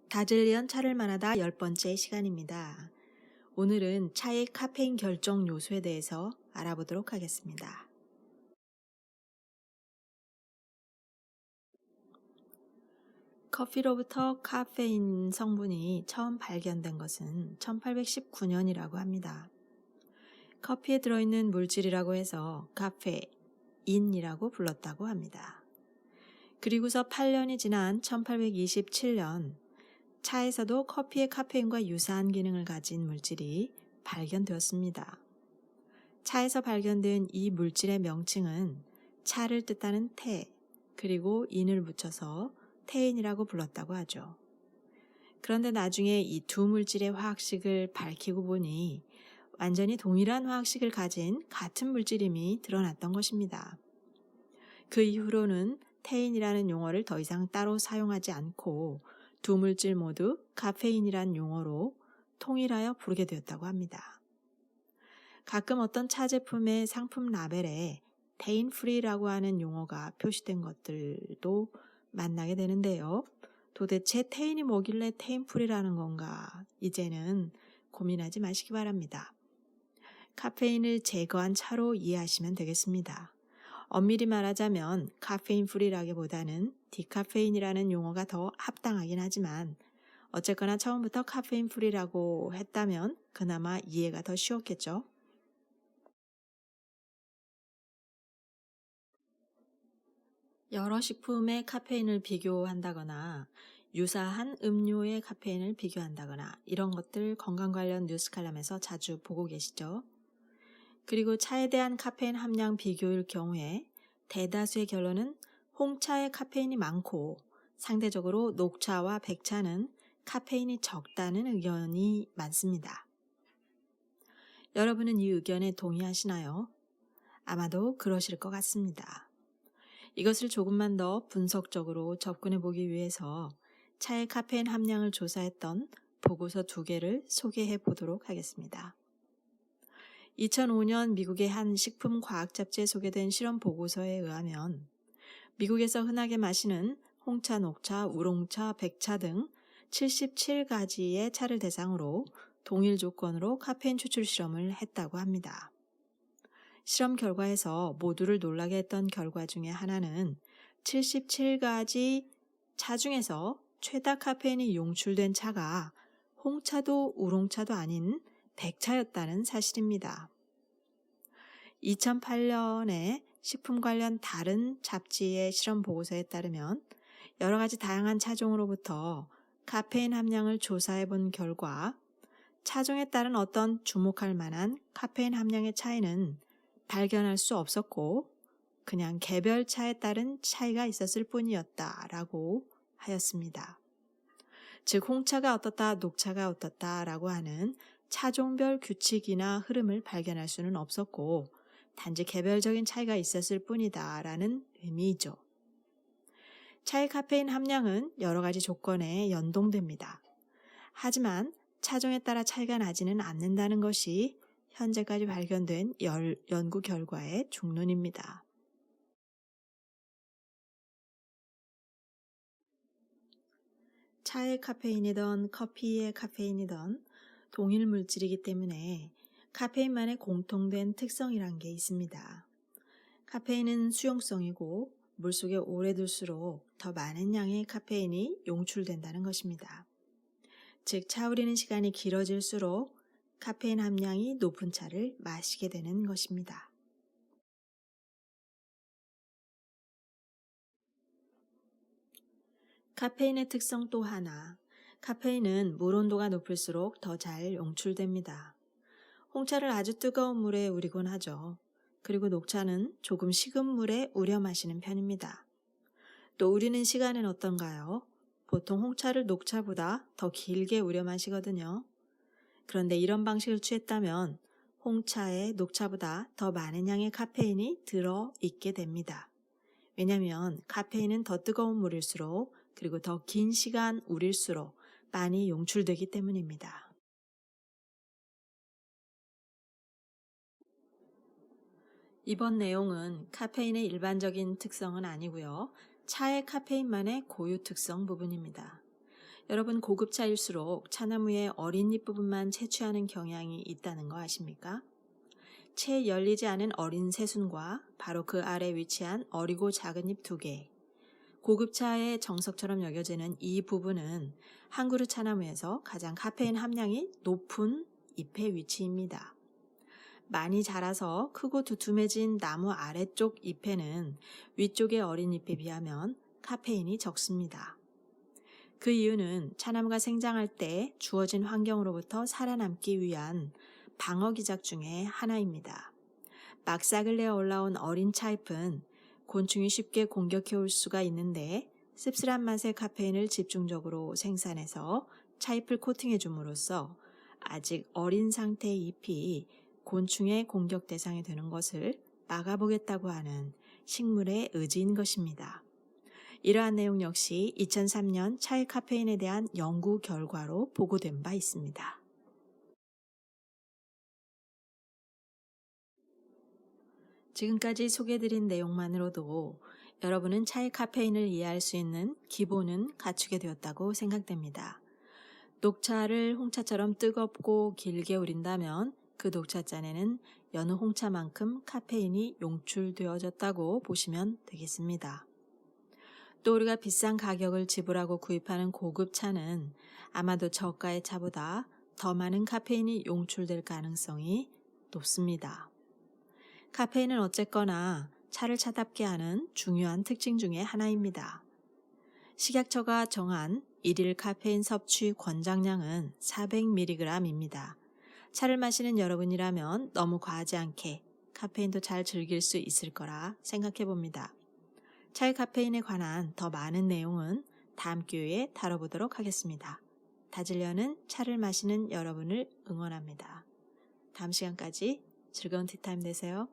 다즐리언 차를 말하다 10번째 시간입니다. 오늘은 차의 카페인 결정 요소에 대해서 알아보도록 하겠습니다. 커피로부터 카페인 성분이 처음 발견된 것은 1819년이라고 합니다. 커피에 들어있는 물질이라고 해서 카페인이라고 불렀다고 합니다. 그리고서 8년이 지난 1827년 차에서도 커피의 카페인과 유사한 기능을 가진 물질이 발견되었습니다. 차에서 발견된 이 물질의 명칭은 차를 뜻하는 테, 그리고 인을 붙여서 테인이라고 불렀다고 하죠. 그런데 나중에 이 두 물질의 화학식을 밝히고 보니 완전히 동일한 화학식을 가진 같은 물질임이 드러났던 것입니다. 그 이후로는 테인이라는 용어를 더 이상 따로 사용하지 않고 두 물질 모두 카페인이란 용어로 통일하여 부르게 되었다고 합니다. 가끔 어떤 차 제품의 상품 라벨에 테인 프리라고 하는 용어가 표시된 것들도 만나게 되는데요. 도대체 테인이 뭐길래 테인 프리라는 건가? 이제는 고민하지 마시기 바랍니다. 카페인을 제거한 차로 이해하시면 되겠습니다. 엄밀히 말하자면 카페인 프리라기보다는 디카페인이라는 용어가 더 합당하긴 하지만 어쨌거나 처음부터 카페인 프리라고 했다면 그나마 이해가 더 쉬웠겠죠. 여러 식품의 카페인을 비교한다거나 유사한 음료의 카페인을 비교한다거나 이런 것들 건강 관련 뉴스 칼럼에서 자주 보고 계시죠. 그리고 차에 대한 카페인 함량 비교일 경우에 대다수의 결론은 홍차의 카페인이 많고 상대적으로 녹차와 백차는 카페인이 적다는 의견이 많습니다. 여러분은 이 의견에 동의하시나요? 아마도 그러실 것 같습니다. 이것을 조금만 더 분석적으로 접근해 보기 위해서 차의 카페인 함량을 조사했던 보고서 2개를 소개해 보도록 하겠습니다. 2005년 미국의 한 식품과학 잡지에 소개된 실험 보고서에 의하면 미국에서 흔하게 마시는 홍차, 녹차, 우롱차, 백차 등 77가지의 차를 대상으로 동일 조건으로 카페인 추출 실험을 했다고 합니다. 실험 결과에서 모두를 놀라게 했던 결과 중에 하나는 77가지 차 중에서 최다 카페인이 용출된 차가 홍차도 우롱차도 아닌 백차였다는 사실입니다. 2008년에 식품 관련 다른 잡지의 실험 보고서에 따르면 여러 가지 다양한 차종으로부터 카페인 함량을 조사해 본 결과 차종에 따른 어떤 주목할 만한 카페인 함량의 차이는 발견할 수 없었고 그냥 개별 차에 따른 차이가 있었을 뿐이었다라고 하였습니다. 즉 홍차가 어떻다, 녹차가 어떻다라고 하는 차종별 규칙이나 흐름을 발견할 수는 없었고 단지 개별적인 차이가 있었을 뿐이다라는 의미이죠. 차의 카페인 함량은 여러 가지 조건에 연동됩니다. 하지만 차종에 따라 차이가 나지는 않는다는 것이 현재까지 발견된 연구 결과의 중론입니다. 차의 카페인이든 커피의 카페인이든 동일 물질이기 때문에 카페인만의 공통된 특성이란 게 있습니다. 카페인은 수용성이고 물속에 오래 둘수록 더 많은 양의 카페인이 용출된다는 것입니다. 즉 차우리는 시간이 길어질수록 카페인 함량이 높은 차를 마시게 되는 것입니다. 카페인의 특성 또 하나, 카페인은 물 온도가 높을수록 더 잘 용출됩니다. 홍차를 아주 뜨거운 물에 우리곤 하죠. 그리고 녹차는 조금 식은 물에 우려 마시는 편입니다. 또 우리는 시간은 어떤가요? 보통 홍차를 녹차보다 더 길게 우려 마시거든요. 그런데 이런 방식을 취했다면 홍차에 녹차보다 더 많은 양의 카페인이 들어있게 됩니다. 왜냐하면 카페인은 더 뜨거운 물일수록 그리고 더 긴 시간 우릴수록 많이 용출되기 때문입니다. 이번 내용은 카페인의 일반적인 특성은 아니고요. 차의 카페인만의 고유 특성 부분입니다. 여러분 고급차일수록 차나무의 어린 잎 부분만 채취하는 경향이 있다는 거 아십니까? 채 열리지 않은 어린 새순과 바로 그 아래 위치한 어리고 작은 잎 2개. 고급차의 정석처럼 여겨지는 이 부분은 한 그루 차나무에서 가장 카페인 함량이 높은 잎의 위치입니다. 많이 자라서 크고 두툼해진 나무 아래쪽 잎에는 위쪽의 어린 잎에 비하면 카페인이 적습니다. 그 이유는 차나무가 생장할 때 주어진 환경으로부터 살아남기 위한 방어기작 중에 하나입니다. 막 싹을 내어 올라온 어린 차잎은 곤충이 쉽게 공격해올 수가 있는데 씁쓸한 맛의 카페인을 집중적으로 생산해서 차잎을 코팅해 줌으로써 아직 어린 상태의 잎이 곤충의 공격 대상이 되는 것을 막아보겠다고 하는 식물의 의지인 것입니다. 이러한 내용 역시 2003년 차의 카페인에 대한 연구 결과로 보고된 바 있습니다. 지금까지 소개해드린 내용만으로도 여러분은 차의 카페인을 이해할 수 있는 기본은 갖추게 되었다고 생각됩니다. 녹차를 홍차처럼 뜨겁고 길게 우린다면 그 녹차잔에는 여느 홍차만큼 카페인이 용출되어졌다고 보시면 되겠습니다. 또 우리가 비싼 가격을 지불하고 구입하는 고급차는 아마도 저가의 차보다 더 많은 카페인이 용출될 가능성이 높습니다. 카페인은 어쨌거나 차를 차답게 하는 중요한 특징 중에 하나입니다. 식약처가 정한 1일 카페인 섭취 권장량은 400mg입니다. 차를 마시는 여러분이라면 너무 과하지 않게 카페인도 잘 즐길 수 있을 거라 생각해 봅니다. 차의 카페인에 관한 더 많은 내용은 다음 기회에 다뤄보도록 하겠습니다. 다지려는 차를 마시는 여러분을 응원합니다. 다음 시간까지 즐거운 티타임 되세요.